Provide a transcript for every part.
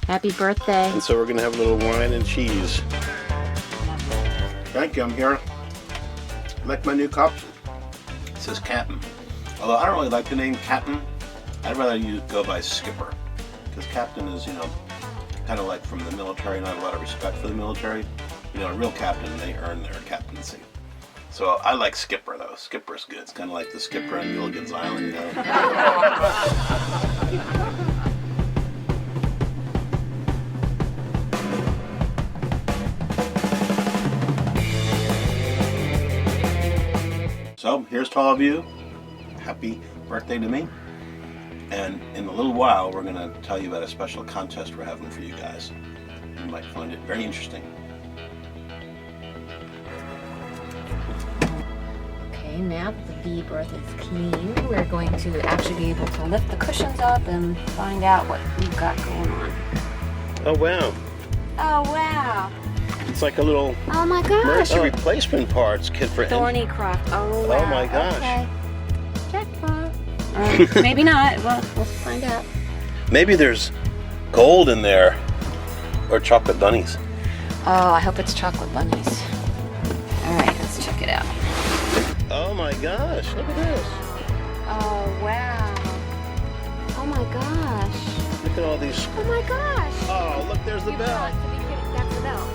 Happy birthday. And so we're going to have a little wine and cheese. Thank you, I'm here. Like my new cup? It says Captain. Although I don't really like the name Captain. I'd rather you go by Skipper. Because Captain is, kind of like from the military, not a lot of respect for the military. A real captain, they earn their captaincy. So I like Skipper though. Skipper's good. It's kind of like the Skipper on Gilligan's Island, So here's to all of you. Happy birthday to me. And in a little while, we're going to tell you about a special contest we're having for you guys. You might find it very interesting. Okay, now that the bee berth is clean, we're going to actually be able to lift the cushions up and find out what we've got going on. Oh, wow. Oh, wow. It's like a little Oh, my gosh. emergency replacement parts kit for Thornycroft. Oh, wow. Oh, my gosh. Okay. Jackpot. Maybe not. Well, we'll find out. Maybe there's gold in there. Or chocolate bunnies. Oh, I hope it's chocolate bunnies. All right, let's check it out. Oh my gosh, look at this. Oh, wow. Oh, my gosh. Look at all these. Oh, my gosh. Oh, look, there's the You've belt. got to be kidding. That's the belt.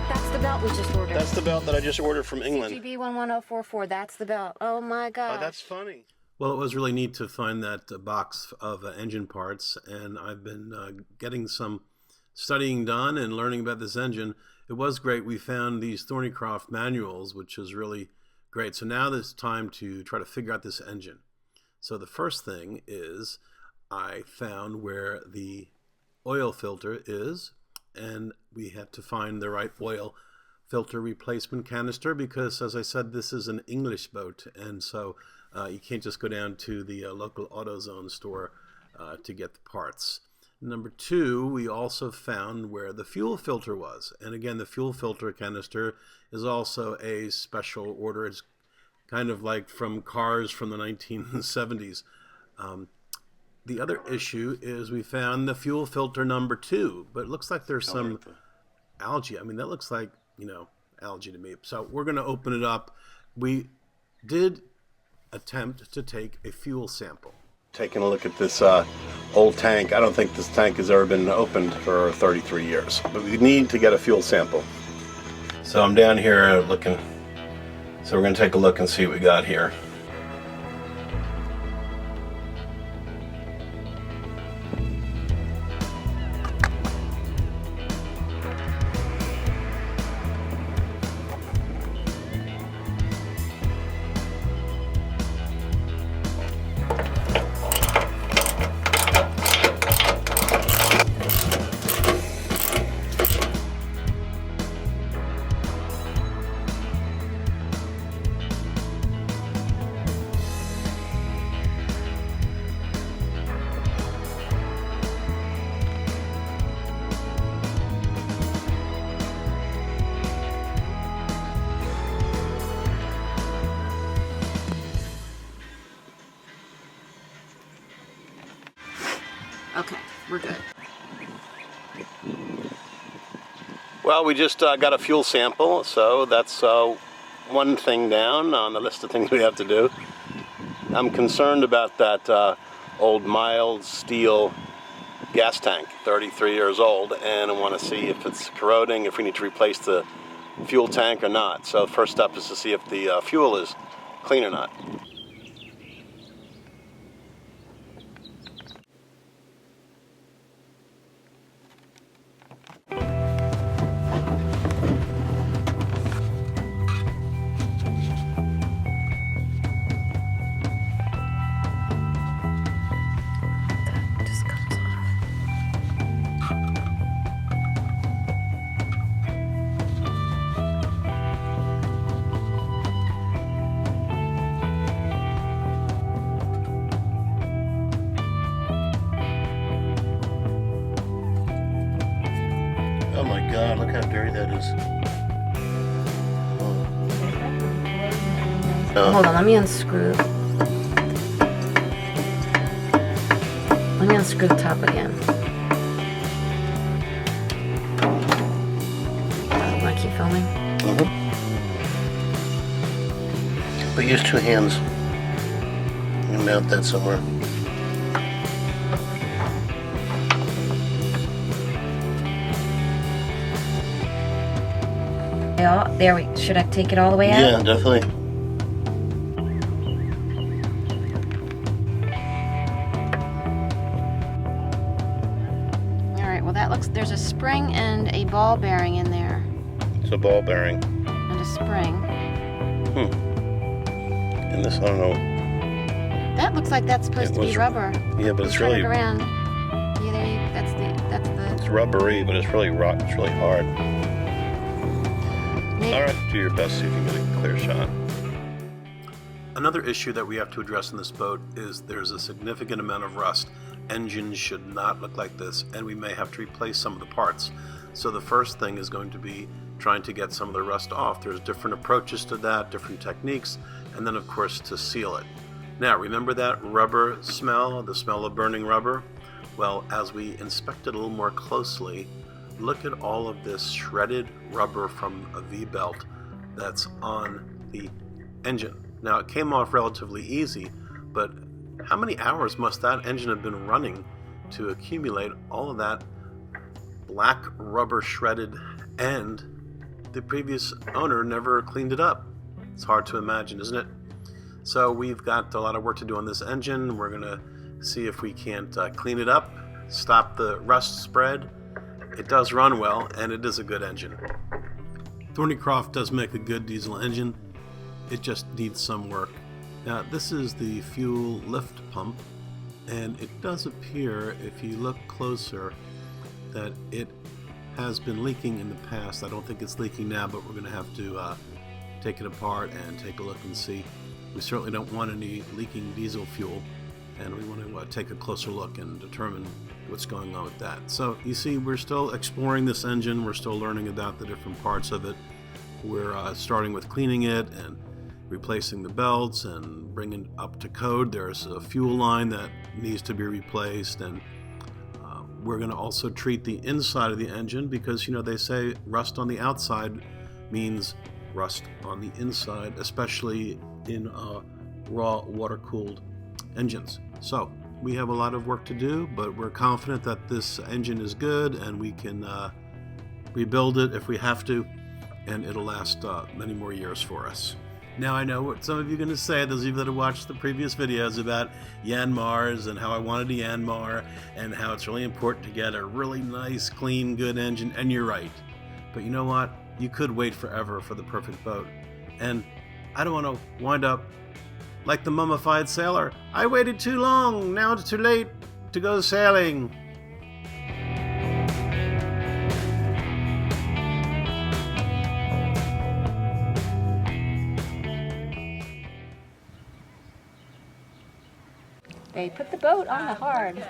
That's the belt we just ordered. That's the belt that I just ordered from England. CGB 11044. That's the belt. Oh, my gosh. Oh, that's funny. Well, it was really neat to find that box of engine parts, and I've been getting some studying done and learning about this engine. It was great. We found these Thornycroft manuals, which is really great. So now it's time to try to figure out this engine. So the first thing is I found where the oil filter is, and we have to find the right oil filter replacement canister because, as I said, this is an English boat, and so you can't just go down to the local AutoZone store to get the parts. Number two, we also found where the fuel filter was. And again, the fuel filter canister is also a special order. It's kind of like from cars from the 1970s. The other issue is we found the fuel filter number 2, but it looks like there's some algae. I mean, that looks like, algae to me. So we're going to open it up. We did attempt to take a fuel sample. Taking a look at this old tank. I don't think this tank has ever been opened for 33 years, but we need to get a fuel sample. So I'm down here looking. So we're going to take a look and see what we got here. Okay, we're good. Well, we just got a fuel sample, so that's one thing down on the list of things we have to do. I'm concerned about that old mild steel gas tank, 33 years old, and I want to see if it's corroding, if we need to replace the fuel tank or not. So the first step is to see if the fuel is clean or not. Oh my God, look how dirty that is. Hold on, let me unscrew. Let me unscrew the top again. But use two hands. You mount that somewhere. Yeah, there we should I take it all the way out? Yeah, definitely. Alright, well that looks, there's a spring and a ball bearing in there. It's a ball bearing. And a spring. And this, I don't know. That looks like that's supposed to be rubber. Yeah, but it's Turn really. it around. Yeah, there you, that's the. It's rubbery, but it's really rock. It's really hard. Maybe. All right, do your best. See if you can get a clear shot. Another issue that we have to address in this boat is there's a significant amount of rust. Engines should not look like this, and we may have to replace some of the parts. So the first thing is going to be trying to get some of the rust off. There's different approaches to that, different techniques, and then of course to seal it. Now remember that rubber smell, the smell of burning rubber? Well, as we inspect it a little more closely, look at all of this shredded rubber from a V-belt that's on the engine. Now it came off relatively easy, but how many hours must that engine have been running to accumulate all of that black rubber shredded, and the previous owner never cleaned it up? It's hard to imagine, isn't it? So we've got a lot of work to do on this engine. We're going to see if we can't clean it up, stop the rust spread. It does run well, and it is a good engine. Thornycroft does make a good diesel engine. It just needs some work. Now this is the fuel lift pump, and it does appear, if you look closer, that it has been leaking in the past. I don't think it's leaking now, but we're going to have to take it apart and take a look and see. We certainly don't want any leaking diesel fuel, and we want to take a closer look and determine what's going on with that. So you see, we're still exploring this engine. We're still learning about the different parts of it. We're starting with cleaning it and replacing the belts and bringing it up to code. There's a fuel line that needs to be replaced, and we're going to also treat the inside of the engine, because you know they say rust on the outside means rust on the inside, especially in raw water-cooled engines. So we have a lot of work to do, but we're confident that this engine is good and we can rebuild it if we have to, and it'll last many more years for us. Now I know what some of you are going to say, those of you that have watched the previous videos about Yanmars and how I wanted a Yanmar and how it's really important to get a really nice, clean, good engine, and you're right. But you know what? You could wait forever for the perfect boat. And I don't want to wind up like the mummified sailor. I waited too long, now it's too late to go sailing. They put the boat on the hard.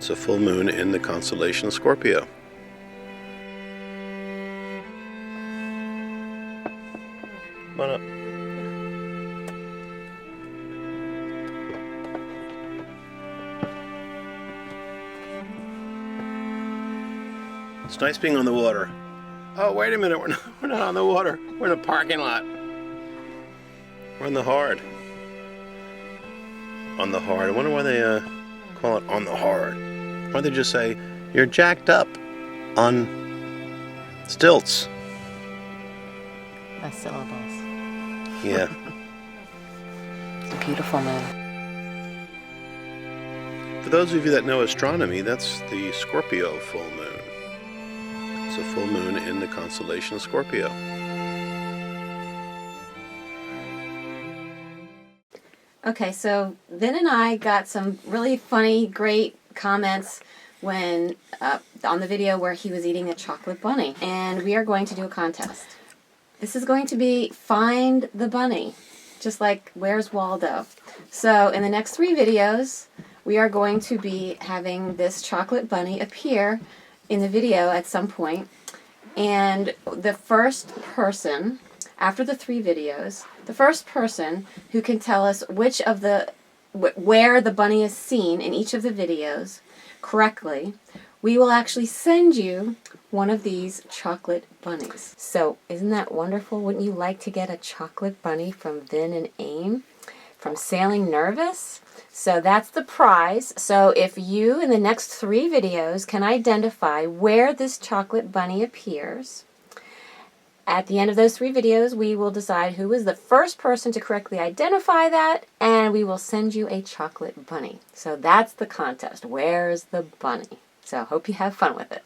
It's a full moon in the constellation Scorpio. Come on up. It's nice being on the water. Oh, wait a minute, we're not on the water. We're in a parking lot. We're on the hard. On the hard. I wonder why they call it on the hard. Why don't they just say, you're jacked up on stilts? The syllables. Yeah. It's a beautiful moon. For those of you that know astronomy, that's the Scorpio full moon. It's a full moon in the constellation Scorpio. Okay, so Vin and I got some really funny, great comments when on the video where he was eating a chocolate bunny, and we are going to do a contest. This is going to be Find the Bunny, just like Where's Waldo. So in the next 3 videos, we are going to be having this chocolate bunny appear in the video at some point, and the first person, after the 3 videos, the first person who can tell us which of the where the bunny is seen in each of the videos correctly, we will actually send you one of these chocolate bunnies. So isn't that wonderful? Wouldn't you like to get a chocolate bunny from Vin and Aim from Sailing Nervous? So that's the prize. So if you in the next 3 videos can identify where this chocolate bunny appears, at the end of those 3 videos, we will decide who was the first person to correctly identify that, and we will send you a chocolate bunny. So that's the contest. Where's the bunny? So hope you have fun with it.